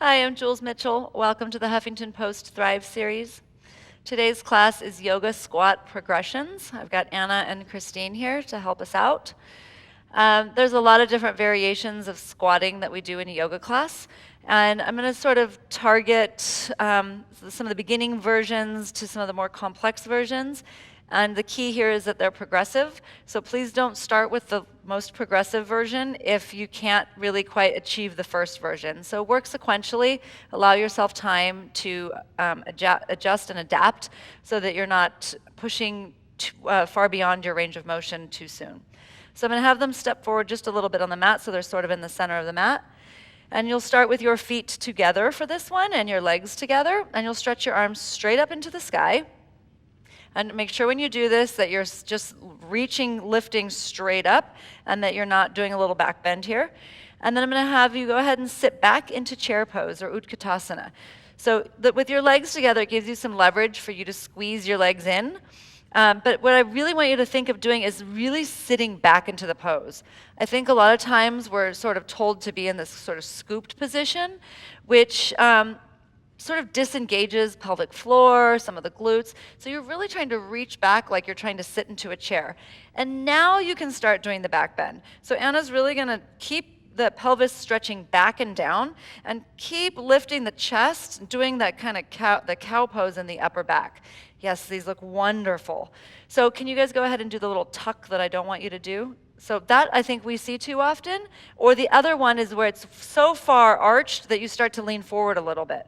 Hi, I'm Jules Mitchell. Welcome to the Huffington Post Thrive series. Today's class is yoga squat progressions. I've got Anna and Christine here to help us out. There's a lot of different variations of squatting that we do in a yoga class, and I'm going to sort of target some of the beginning versions to some of the more complex versions. And the key here is that they're progressive, so please don't start with the most progressive version if you can't really quite achieve the first version. So work sequentially, allow yourself time to adjust and adapt so that you're not pushing far beyond your range of motion too soon. So I'm going to have them step forward just a little bit on the mat so they're sort of in the center of the mat. And you'll start with your feet together for this one and your legs together, and you'll stretch your arms straight up into the sky. And make sure when you do this that you're just lifting straight up, and that you're not doing a little back bend here. And then I'm going to have you go ahead and sit back into chair pose or Utkatasana. So with your legs together, it gives you some leverage for you to squeeze your legs in. But what I really want you to think of doing is really sitting back into the pose. I think a lot of times we're sort of told to be in this sort of scooped position, which sort of disengages pelvic floor, some of the glutes. So you're really trying to reach back like you're trying to sit into a chair. And now you can start doing the back bend. So Anna's really going to keep the pelvis stretching back and down, and keep lifting the chest, doing that kind of cow pose in the upper back. Yes, these look wonderful. So can you guys go ahead and do the little tuck that I don't want you to do? So that I think we see too often. Or the other one is where it's so far arched that you start to lean forward a little bit.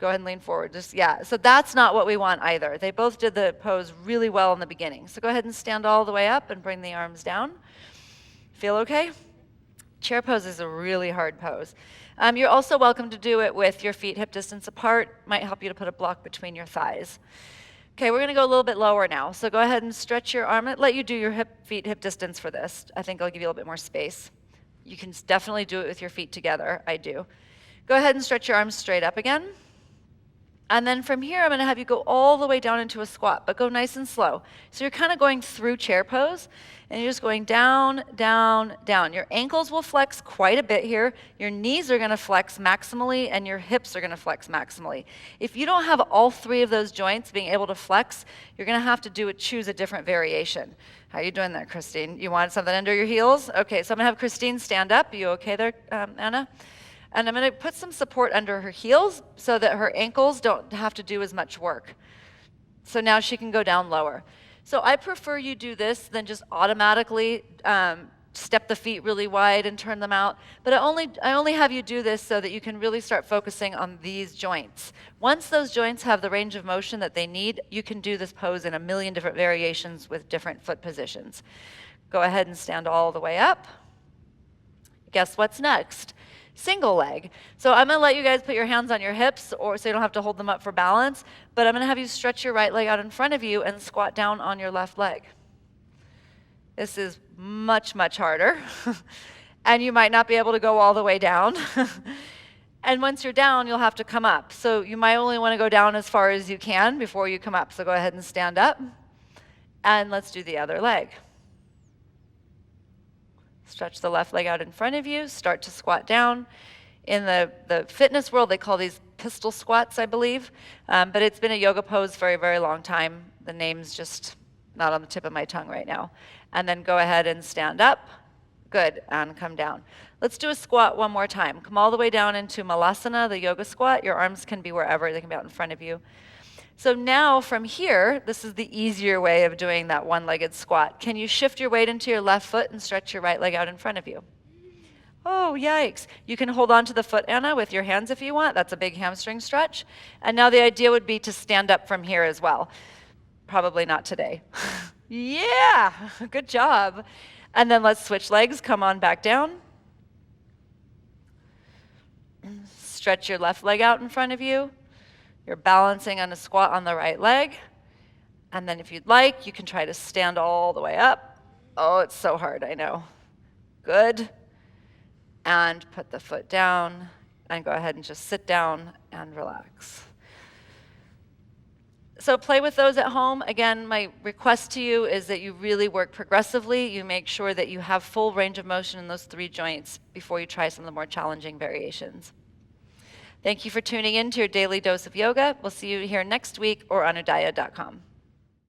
Go ahead and lean forward. So that's not what we want either. They both did the pose really well in the beginning. So go ahead and stand all the way up and bring the arms down. Feel okay? Chair pose is a really hard pose. You're also welcome to do it with your feet hip distance apart. Might help you to put a block between your thighs. Okay, we're going to go a little bit lower now. So go ahead and stretch your arm. Let you do your feet hip distance for this. I think I'll give you a little bit more space. You can definitely do it with your feet together. I do. Go ahead and stretch your arms straight up again. And then from here, I'm going to have you go all the way down into a squat, but go nice and slow. So you're kind of going through chair pose, and you're just going down, down, down. Your ankles will flex quite a bit here. Your knees are going to flex maximally, and your hips are going to flex maximally. If you don't have all three of those joints being able to flex, you're going to have to choose a different variation. How are you doing there, Christine? You want something under your heels? Okay, so I'm going to have Christine stand up. Are you okay there, Anna? And I'm going to put some support under her heels so that her ankles don't have to do as much work. So now she can go down lower. So I prefer you do this than just automatically step the feet really wide and turn them out. But I only have you do this so that you can really start focusing on these joints. Once those joints have the range of motion that they need, you can do this pose in a million different variations with different foot positions. Go ahead and stand all the way up. Guess what's next? Single leg. So I'm going to let you guys put your hands on your hips so you don't have to hold them up for balance, but I'm going to have you stretch your right leg out in front of you and squat down on your left leg. This is much, much harder, and you might not be able to go all the way down. And once you're down, you'll have to come up. So you might only want to go down as far as you can before you come up. So go ahead and stand up, and let's do the other leg. Stretch the left leg out in front of you, start to squat down. In the fitness world, they call these pistol squats, I believe, but it's been a yoga pose for a very long time. The name's just not on the tip of my tongue right now. And then go ahead and stand up. Good, and come down. Let's do a squat one more time. Come all the way down into Malasana, the yoga squat. Your arms can be wherever, they can be out in front of you. So now from here, this is the easier way of doing that one-legged squat. Can you shift your weight into your left foot and stretch your right leg out in front of you? Oh, yikes. You can hold on to the foot, Anna, with your hands if you want. That's a big hamstring stretch. And now the idea would be to stand up from here as well. Probably not today. Yeah, good job. And then let's switch legs. Come on back down. Stretch your left leg out in front of you. You're balancing on a squat on the right leg. And then if you'd like, you can try to stand all the way up. Oh, it's so hard, I know. Good. And put the foot down and go ahead and just sit down and relax. So play with those at home. Again, my request to you is that you really work progressively. You make sure that you have full range of motion in those three joints before you try some of the more challenging variations. Thank you for tuning in to your daily dose of yoga. We'll see you here next week or on udaya.com.